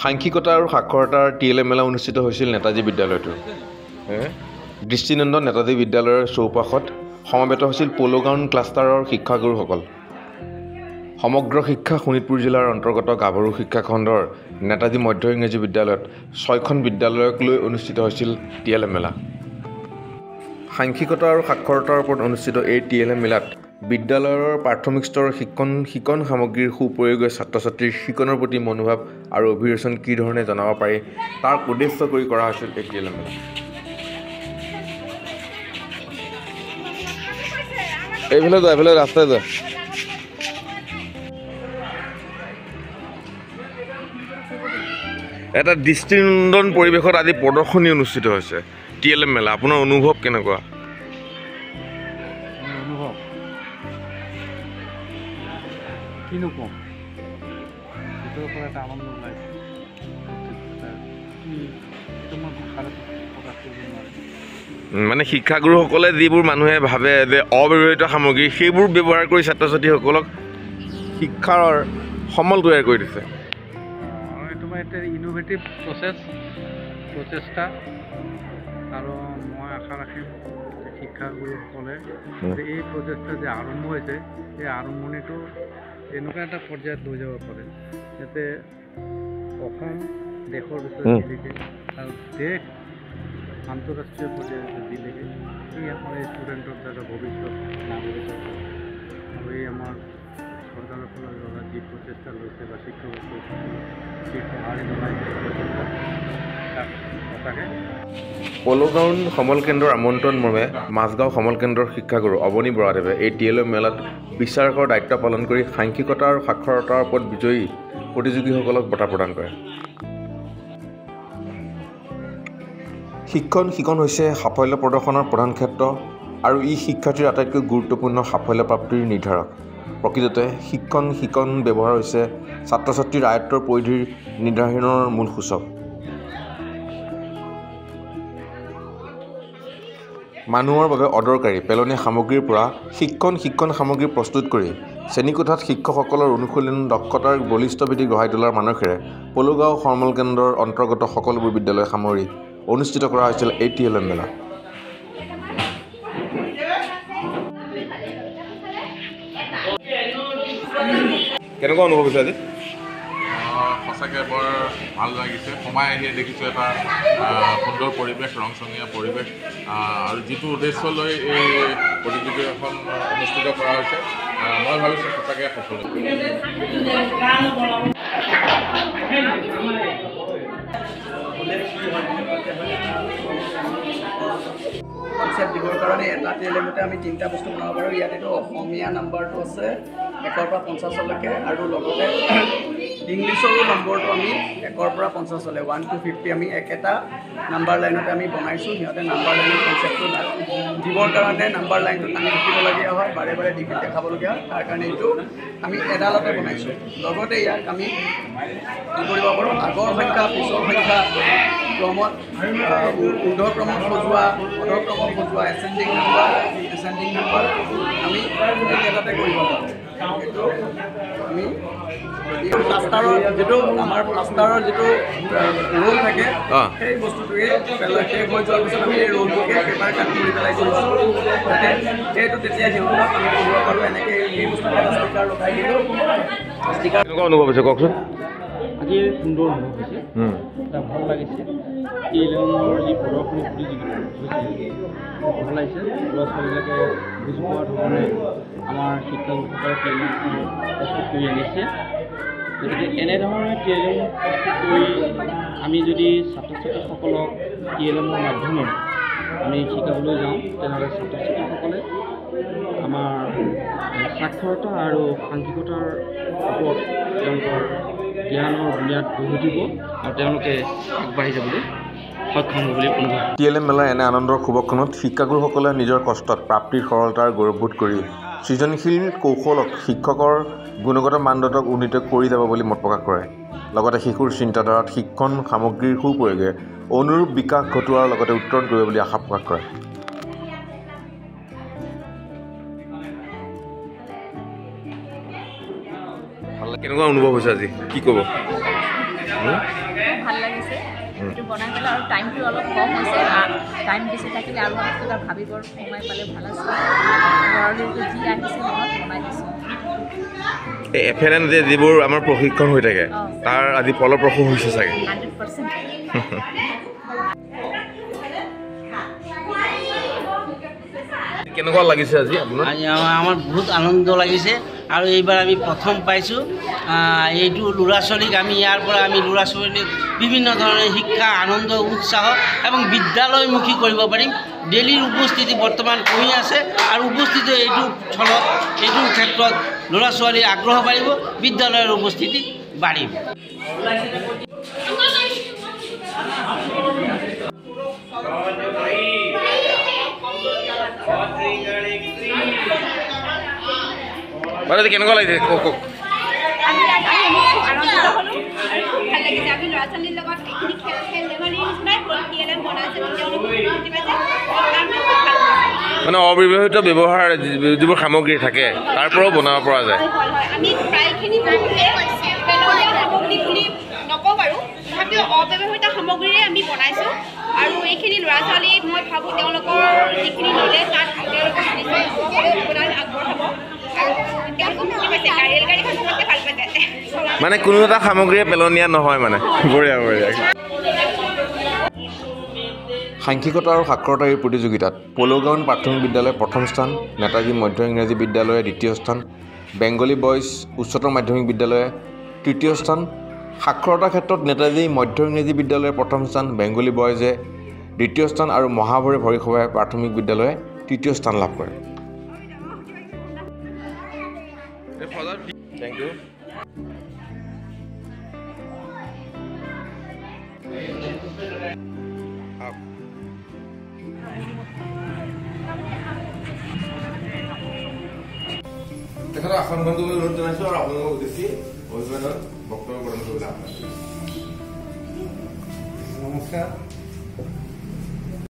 সাংখ্যিকতা আৰু সাক্ষৰতাৰ TLM মেলা অনুষ্ঠিত হৈছিল নেতাজী বিদ্যালয়টো। দৃষ্টিনন্দন নেতাজী বিদ্যালয়ৰ চৌপাশত সমবেত হৈছিল প'ল' গ্ৰাউণ্ড ক্লাষ্টাৰৰ শিক্ষাগুৰুসকল। সমগ্ৰ শিক্ষা শোণিতপুৰ জিলাৰ অন্তৰ্গত গাভৰু শিক্ষা খণ্ডৰ নেতাজী মধ্য ইংৰাজী বিদ্যালয়ত 6খন বিদ্যালয়ক লৈ অনুষ্ঠিত হৈছিল TLM মেলা। সাংখ্যিকতা আৰু সাক্ষৰতাৰ ওপৰত অনুষ্ঠিত এই TLM মেলাত বিদ্যালয়ৰ প্ৰাথমিক স্তৰৰ শিকন সামগ্ৰীৰ সুপ্ৰয়োগে ছাত্ৰ ছাত্ৰীৰ শিকনৰ প্ৰতি মনোভাৱ আৰু অভিৰুচন কি ধৰণে জনাব পাৰি তাৰ উদ্দেশ্য কৰি কৰা হৈছিল এই TLM মেলা। এইফালে ৰাস্তাই যোৱা এটা দৃষ্টিনন্দন পৰিৱেশত আজি প্ৰদৰ্শনী অনুষ্ঠিত হৈছে TLM মেলা। আপোনাৰ অনুভৱ কেনেকুৱা? মানে শিক্ষাগুৰুসকলে যিবোৰ মানুহে ভাবে যে অব্যৱহৃত সামগ্ৰী সেইবোৰ ব্যৱহাৰ কৰি ছাত্ৰ ছাত্ৰীসকলক শিক্ষাৰ সমল তৈয়াৰ কৰি দিছে। এটা ইনোভেটিভ প্ৰচেষ্টা আৰু মই আশা ৰাখিম শিক্ষাগুৰুসকলে এই প্ৰচেষ্টা যে আৰম্ভ হৈছে এই আৰম্ভণিটো এনেকুৱা এটা পৰ্যায়ত লৈ যাব পাৰে যাতে অসম দেশৰ ভিতৰত জিলিকে আৰু দেশ আন্তঃৰাষ্ট্ৰীয় পৰ্যায়ত জিলিকে। এই আমাৰ এই ষ্টুডেণ্টৰ দ্বাৰা ভৱিষ্যত নাগৰিক আৰু এই আমাৰ চৰকাৰৰ ফালৰ পৰা যি প্ৰচেষ্টা লৈছে বা শিক্ষকসকল যি সঁহাৰি জনাইছে সঁচাকৈ। প'ল' গ্ৰাউণ্ড সমল কেন্দ্ৰৰ আমন্ত্ৰণ মৰ্মে মাজগাঁও সমল কেন্দ্ৰৰ শিক্ষাগুৰু অৱনী বৰাদেৱে এই TLM মেলাত বিচাৰকৰ দায়িত্ব পালন কৰি সাংখ্যিকতা আৰু সাক্ষৰতাৰ ওপৰত বিজয়ী প্ৰতিযোগীসকলক বঁটা প্ৰদান কৰে। শিকন হৈছে সাফল্য প্ৰদৰ্শনৰ প্ৰধান ক্ষেত্ৰ আৰু ই শিক্ষাৰ্থীৰ আটাইতকৈ গুৰুত্বপূৰ্ণ সাফল্য প্ৰাপ্তিৰ নিৰ্ধাৰক। প্ৰকৃততে শিকন ব্যৱহাৰ হৈছে ছাত্ৰ ছাত্ৰীৰ আয়ত্তৰ পৰিধিৰ নিৰ্ধাৰণৰ মূল সূচক। মানুহৰ বাবে অদৰকাৰী পেলনীয়া সামগ্ৰীৰ পৰা শিকন সামগ্ৰী প্ৰস্তুত কৰি শ্ৰেণীকোঠাত শিক্ষকসকলৰ অনুশীলন দক্ষতাৰ বলিষ্ঠ ভেটি গঢ়াই তোলাৰ মানসেৰে প'ল' গাঁও সমল কেন্দ্ৰৰ অন্তৰ্গত সকলোবোৰ বিদ্যালয় সামৰি অনুষ্ঠিত কৰা হৈছিল এই TLM মেলা। কেনেকুৱা অনুভৱ হৈছে আজি? সঁচাকৈ বৰ ভাল লাগিছে। সোমাই আহিয়ে দেখিছোঁ এটা সুন্দৰ পৰিৱেশ, ৰংচঙীয়া পৰিৱেশ আৰু যিটো উদ্দেশ্য লৈ এই প্ৰতিযোগিতাখন অনুষ্ঠিত কৰা হৈছে মই ভাবিছোঁ সঁচাকৈ সফল হ'ব। কনচেপ্ট দিবৰ কাৰণে এটা TLMতে আমি 3টা বস্তু বনাব পাৰোঁ। ইয়াত এইটো অসমীয়া নাম্বাৰটো আছে 1ৰ পৰা 50লৈকে আৰু লগতে ইংলিছৰো নম্বৰটো আমি 1ৰ পৰা 50লৈ 1 to 50 আমি একেটা নাম্বাৰ লাইনতে আমি বনাইছোঁ। সিহঁতে নাম্বাৰ লাইনৰ কনচেপ্টটো দিবৰ কাৰণে নাম্বাৰ লাইনটো টানি লিখিবলগীয়া হয়, বাৰে বাৰে দেখাবলগীয়া হয়। তাৰ কাৰণে এইটো আমি এডালতে বনাইছোঁ। লগতে ইয়াক আমি কি কৰিব পাৰোঁ, আগৰ সংখ্যা পিছৰ সংখ্যা ক্ৰমত ঊৰ্ধ্বক্ৰমত সজোৱা অধক্ৰমত সজোৱা এচেণ্ডিং নাম্বাৰ আমি একেটাতে কৰিব পাৰোঁ। এইটো আমি প্লাষ্টাৰৰ যিটো ৰোল থাকে সেই বস্তুটোৱে শেষ হৈ যোৱাৰ পিছত আমি এই ৰোলটোকে পেপাৰ কাট কৰি পেলাই কৰিছোঁ যাতে সেইটো তেতিয়া সিহঁতক আমি কৰিব পাৰোঁ। এনেকৈ এই বস্তুটো এটা ষ্টিকাৰ লগাই দিলোঁ। ষ্টিকাৰ কেনেকুৱা অনুভৱ হৈছে কওকচোন? আজি সুন্দৰ অনুভৱ হৈছে, ভাল লাগিছে। TLMৰ যি প্ৰদৰ্শনী প্ৰতিযোগিতা ভাল লাগিছে। ল'ৰা ছোৱালীবিলাকে বুজি পোৱা ধৰণে আমাৰ শিক্ষকসকলে TLM প্ৰস্তুত কৰি আনিছে। গতিকে এনেধৰণে TLM প্ৰস্তুত কৰি আমি যদি ছাত্ৰ ছাত্ৰীসকলক TLMৰ মাধ্যমেৰে আমি শিকাবলৈ যাওঁ তেনেহ'লে ছাত্ৰ ছাত্ৰীসকলে আমাৰ সাক্ষৰতা আৰু সাংখ্যিকতাৰ ওপৰত তেওঁলোকৰ জ্ঞানৰ বুনিয়াদ গঢ়ি উঠিব আৰু তেওঁলোকে আগবাঢ়ি যাবলৈ সক্ষম হ'ব বুলি অনুভৱ। TLM মেলাৰ এনে আনন্দৰ শুভক্ষণত শিক্ষাগুৰুসকলে নিজৰ কষ্টত প্ৰাপ্তিৰ সৰলতাৰ গৌৰৱবোধ কৰি সৃজনশীল কৌশলক শিক্ষকৰ গুণগত মানদণ্ডক উন্নীত কৰি যাব বুলি মত প্ৰকাশ কৰে। লগতে শিশুৰ চিন্তাধাৰাত শিক্ষণ সামগ্ৰীৰ সুপ্ৰয়োগে অনুৰূপ বিকাশ ঘটোৱাৰ লগতে উত্তৰণ কৰিব বুলি আশা প্ৰকাশ কৰে। কেনেকুৱা অনুভৱ হৈছে আজি কি ক'ব? ভাল লাগিছে এইটো বনাই পেলাই আৰু টাইমটো অলপ কম হৈছে টাইম বেছি থাকিলে আৰু অলপ কিবা ভাবিব সময় পালে ভাল আছে ল'ৰাটোতো যি আহিছে মনত বনাই দিছোঁ এই FLN যে যিবোৰ আমাৰ প্ৰশিক্ষণ হৈ থাকে তাৰ আজি ফলপ্ৰসূ হৈছে চাগে 100%। কেনেকুৱা লাগিছে আজি আপোনাৰ আজি আমাৰ বহুত আনন্দ লাগিছে আৰু এইবাৰ আমি প্ৰথম পাইছোঁ এইটো ল'ৰা ছোৱালীক আমি ইয়াৰ পৰা আমি ল'ৰা ছোৱালীক বিভিন্ন ধৰণৰ শিক্ষা আনন্দ উৎসাহ এবং বিদ্যালয়মুখী কৰিব পাৰিম ডেইলিৰ উপস্থিতি বৰ্তমান কমি আছে আৰু উপস্থিতি এইটো ফলত এইটোৰ ক্ষেত্ৰত ল'ৰা ছোৱালীৰ আগ্ৰহ বাঢ়িব বিদ্যালয়ৰ উপস্থিতি বাঢ়িব বাৰু কেনেকুৱা লাগিছে কওক আমি আনন্দিত হ'লোঁ আৰু খুব ভাল লাগিছে আমি ল'ৰা ছোৱালীৰ লগত এইখিনি খেল ধেমালিৰ নিচিনাই PLN বনাইছে তেওঁলোকে বুজি পাইছে মানে অব্যৱহৃত ব্যৱহাৰ যিবোৰ সামগ্ৰী থাকে তাৰ পৰাও বনাব পৰা যায় হয় আমি প্ৰায়খিনি পেলনীয়া সামগ্ৰী বুলি নকওঁ বাৰু তথাপিও অব্যৱহৃত সামগ্ৰীৰে আমি বনাইছোঁ আৰু এইখিনি ল'ৰা ছোৱালী মই ভাবোঁ তেওঁলোকৰ যিখিনি নলেজ তাত তেওঁলোকক নিশ্চয় আগবঢ়াব মানে কোনো এটা সামগ্ৰীয়ে পেলনীয়া নহয় মানে বঢ়িয়া বঢ়িয়া সাংখ্যিকতা আৰু সাক্ষৰতা এই প্ৰতিযোগিতাত পলৌগাঁও প্ৰাথমিক বিদ্যালয় প্ৰথম স্থান নেতাজী মধ্য ইংৰাজী বিদ্যালয়ে দ্বিতীয় স্থান বেংগলী বইজ উচ্চতৰ মাধ্যমিক বিদ্যালয়ে তৃতীয় স্থান সাক্ষৰতাৰ ক্ষেত্ৰত নেতাজী মধ্য ইংৰাজী বিদ্যালয়ে প্ৰথম স্থান বেংগলী বইজে দ্বিতীয় স্থান আৰু মহাভৈৰৱ হৰিসভাই প্ৰাথমিক বিদ্যালয়ে তৃতীয় স্থান লাভ কৰে Thank you. তেখেতৰ আসনখনটো অনুৰোধ জনাইছোঁ আৰু আপোনালোকক উদ্দেশ্যি অভিভাৱক বক্তব্য প্ৰদান কৰিবলৈ নমস্কাৰ